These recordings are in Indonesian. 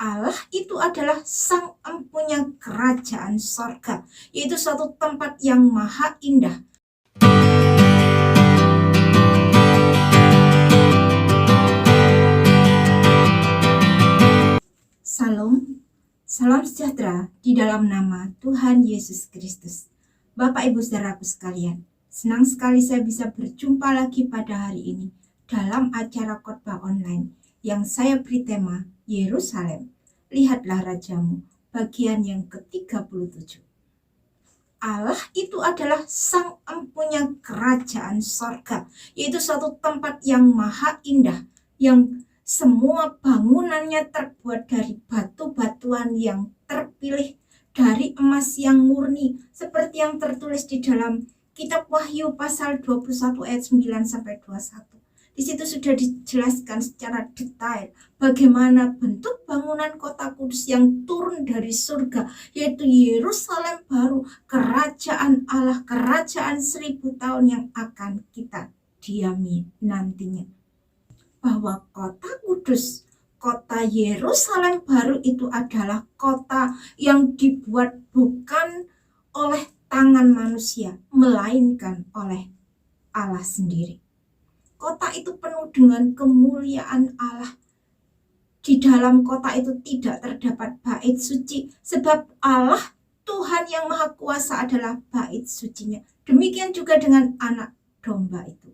Allah itu adalah sang empunya kerajaan sorga, yaitu suatu tempat yang maha indah. Salam, salam sejahtera di dalam nama Tuhan Yesus Kristus. Bapak Ibu saudaraku sekalian, senang sekali saya bisa berjumpa lagi pada hari ini dalam acara khotbah online yang saya beri tema Yerusalem, lihatlah Rajamu, bagian yang ke-37. Allah itu adalah sang empunya kerajaan sorga, yaitu suatu tempat yang maha indah, yang semua bangunannya terbuat dari batu-batuan yang terpilih, dari emas yang murni, seperti yang tertulis di dalam kitab Wahyu pasal 21 ayat 9-21. Di situ sudah dijelaskan secara detail bagaimana bentuk bangunan kota kudus yang turun dari surga, yaitu Yerusalem baru, kerajaan Allah, kerajaan 1000 tahun yang akan kita diami nantinya. Bahwa kota kudus, kota Yerusalem baru itu adalah kota yang dibuat bukan oleh tangan manusia, melainkan oleh Allah sendiri. Kota itu penuh dengan kemuliaan Allah. Di dalam kota itu tidak terdapat bait suci, sebab Allah Tuhan yang Maha Kuasa adalah bait sucinya. Demikian juga dengan anak domba itu.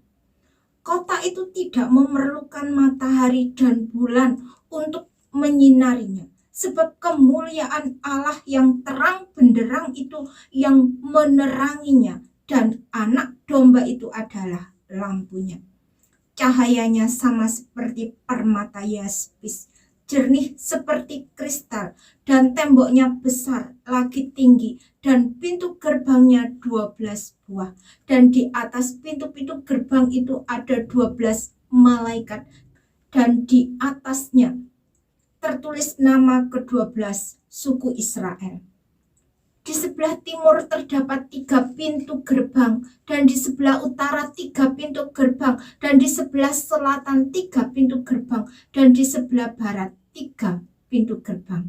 Kota itu tidak memerlukan matahari dan bulan untuk menyinarinya, sebab kemuliaan Allah yang terang benderang itu yang meneranginya, dan anak domba itu adalah lampunya. Cahayanya sama seperti permata yaspis, jernih seperti kristal, dan temboknya besar lagi tinggi, dan pintu gerbangnya 12 buah. Dan di atas pintu-pintu gerbang itu ada 12 malaikat, dan di atasnya tertulis nama ke-12 suku Israel. Di sebelah timur terdapat 3 pintu gerbang, dan di sebelah utara 3 pintu gerbang, dan di sebelah selatan 3 pintu gerbang, dan di sebelah barat 3 pintu gerbang.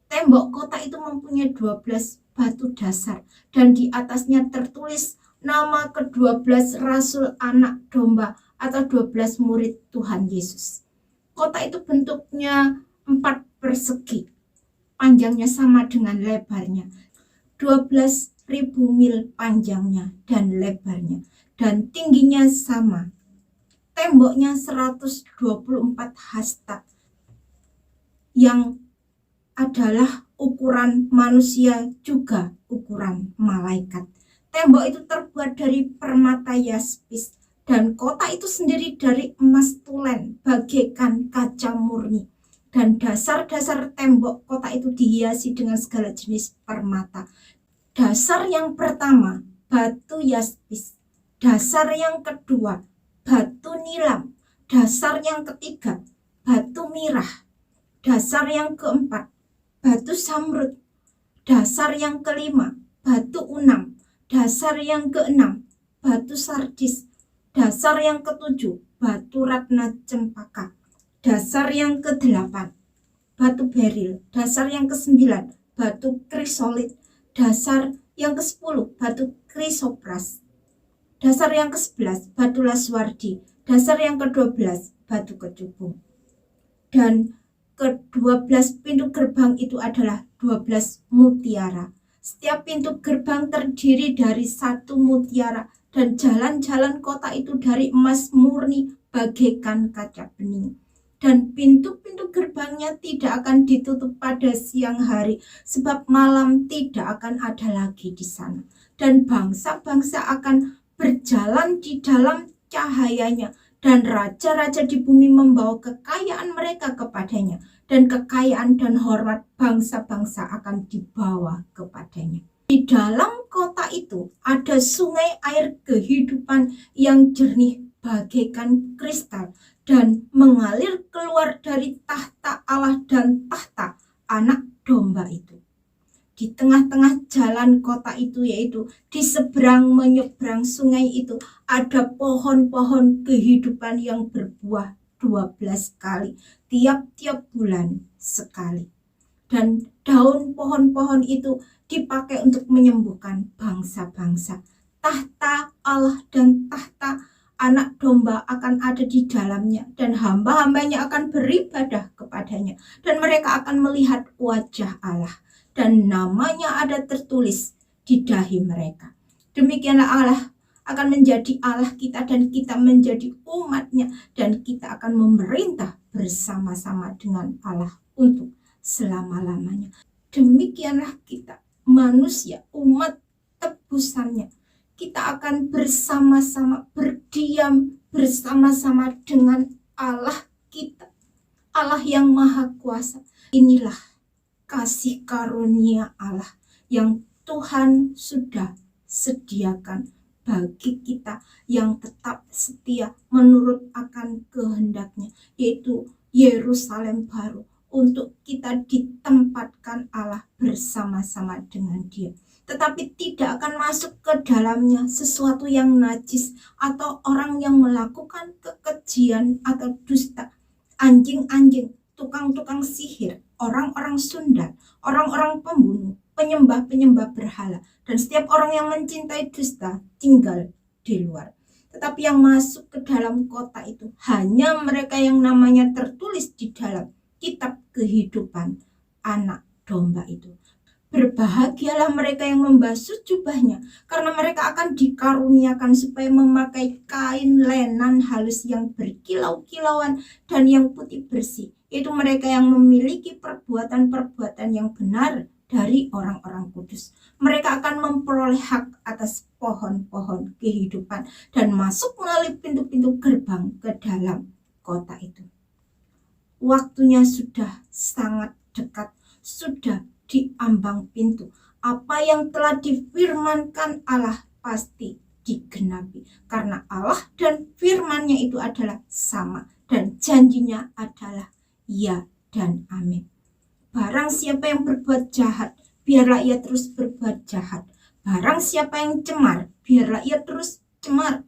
Tembok kota itu mempunyai 12 batu dasar, dan di atasnya tertulis nama ke-12 Rasul Anak Domba atau 12 murid Tuhan Yesus. Kota itu bentuknya 4 persegi. Panjangnya sama dengan lebarnya, 12.000 mil panjangnya dan lebarnya, dan tingginya sama. Temboknya 124 hasta, yang adalah ukuran manusia juga ukuran malaikat. Tembok itu terbuat dari permata yaspis, dan kota itu sendiri dari emas tulen bagaikan kaca murni. Dan dasar-dasar tembok kota itu dihiasi dengan segala jenis permata. Dasar yang pertama, batu yaspis. Dasar yang kedua, batu nilam. Dasar yang ketiga, batu mirah. Dasar yang keempat, batu samrud. Dasar yang kelima, batu unam. Dasar yang keenam, batu sardis. Dasar yang ketujuh, batu ratna cempaka. Dasar yang ke-8, batu beril. Dasar yang ke-9, batu krisolit. Dasar yang ke-10, batu krisopras. Dasar yang ke-11, batu laswardi. Dasar yang ke-12, batu kecubung. Dan ke-12 pintu gerbang itu adalah 12 mutiara. Setiap pintu gerbang terdiri dari 1 mutiara, dan jalan-jalan kota itu dari emas murni bagaikan kaca bening. Dan pintu-pintu gerbangnya tidak akan ditutup pada siang hari, sebab malam tidak akan ada lagi di sana. Dan bangsa-bangsa akan berjalan di dalam cahayanya, dan raja-raja di bumi membawa kekayaan mereka kepadanya, dan kekayaan dan hormat bangsa-bangsa akan dibawa kepadanya. Di dalam kota itu ada sungai air kehidupan yang jernih bagaikan kristal, dan mengalir keluar dari tahta Allah dan tahta anak domba itu. Di tengah-tengah jalan kota itu, yaitu di seberang menyeberang sungai itu, ada pohon-pohon kehidupan yang berbuah 12 kali, tiap-tiap bulan sekali. Dan daun pohon-pohon itu dipakai untuk menyembuhkan bangsa-bangsa. Tahta Allah dan tahta anak domba akan ada di dalamnya, dan hamba-hambanya akan beribadah kepadanya, dan mereka akan melihat wajah Allah, dan namanya ada tertulis di dahi mereka. Demikianlah Allah akan menjadi Allah kita, dan kita menjadi umatnya, dan kita akan memerintah bersama-sama dengan Allah untuk selama-lamanya. Demikianlah kita, manusia, umat tebusannya. Kita akan bersama-sama berdiam bersama-sama dengan Allah kita, Allah yang Maha Kuasa. Inilah kasih karunia Allah yang Tuhan sudah sediakan bagi kita yang tetap setia menurut akan kehendaknya, yaitu Yerusalem baru, untuk kita ditempatkan Allah bersama-sama dengan Dia. Tetapi tidak akan masuk ke dalamnya sesuatu yang najis atau orang yang melakukan kekejian atau dusta, anjing-anjing, tukang-tukang sihir, orang-orang Sunda, orang-orang pembunuh, penyembah-penyembah berhala, dan setiap orang yang mencintai dusta tinggal di luar. Tetapi yang masuk ke dalam kota itu hanya mereka yang namanya tertulis di dalam kitab kehidupan anak domba itu. Berbahagialah mereka yang membasuh jubahnya, karena mereka akan dikaruniakan supaya memakai kain lenan halus yang berkilau-kilauan dan yang putih bersih, yaitu mereka yang memiliki perbuatan-perbuatan yang benar dari orang-orang kudus. Mereka akan memperoleh hak atas pohon-pohon kehidupan dan masuk melalui pintu-pintu gerbang ke dalam kota itu. Waktunya sudah sangat dekat, sudah di ambang pintu. Apa yang telah difirmankan Allah pasti digenapi, karena Allah dan firman-Nya itu adalah sama, dan janjinya adalah ya dan amin. Barang siapa yang berbuat jahat, biarlah ia terus berbuat jahat. Barang siapa yang cemar, biarlah ia terus cemar.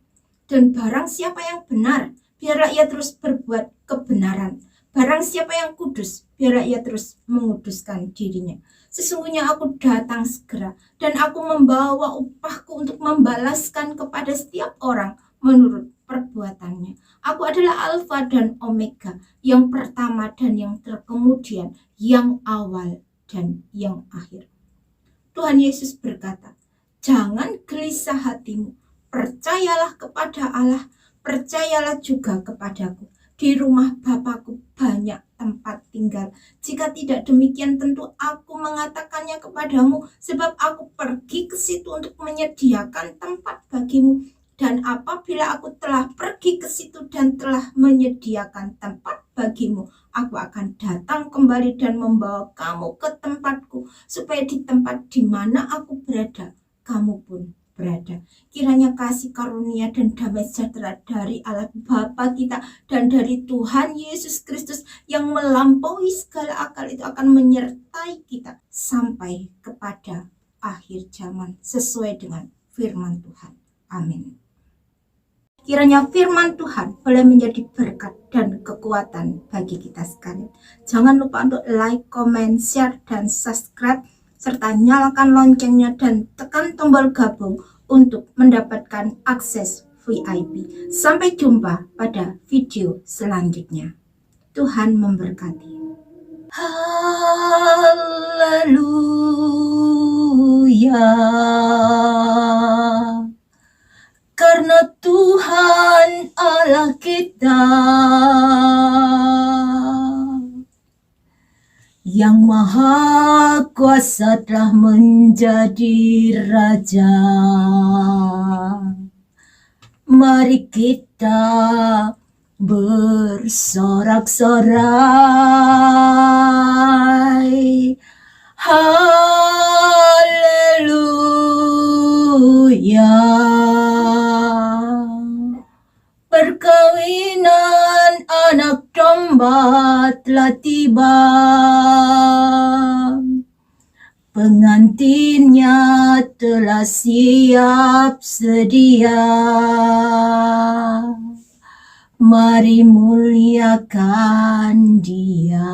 Dan barang siapa yang benar, biarlah ia terus berbuat kebenaran. Barang siapa yang kudus, biarlah ia terus menguduskan dirinya. Sesungguhnya aku datang segera, dan aku membawa upahku untuk membalaskan kepada setiap orang menurut perbuatannya. Aku adalah Alfa dan Omega, yang pertama dan yang terkemudian, yang awal dan yang akhir. Tuhan Yesus berkata, jangan gelisah hatimu, percayalah kepada Allah, percayalah juga kepadaku. Di rumah Bapakku banyak tempat tinggal. Jika tidak demikian, tentu aku mengatakannya kepadamu, sebab aku pergi ke situ untuk menyediakan tempat bagimu. Dan apabila aku telah pergi ke situ dan telah menyediakan tempat bagimu, aku akan datang kembali dan membawa kamu ke tempatku, supaya di tempat di mana aku berada, kamu pun berada. Kiranya kasih karunia dan damai sejahtera dari Allah Bapa kita dan dari Tuhan Yesus Kristus yang melampaui segala akal itu akan menyertai kita sampai kepada akhir zaman sesuai dengan firman Tuhan. Amin. Kiranya firman Tuhan boleh menjadi berkat dan kekuatan bagi kita sekalian. Jangan lupa untuk like, comment, share, dan subscribe, serta nyalakan loncengnya dan tekan tombol gabung untuk mendapatkan akses VIP. Sampai jumpa pada video selanjutnya. Tuhan memberkati. Haleluya. Karena Tuhan Allah kita yang Maha Kuasa telah menjadi Raja. Mari kita bersorak-sorai. Haleluya. Perkawinan anak domba telah tiba. Pengantinnya telah siap sedia. Mari muliakan Dia.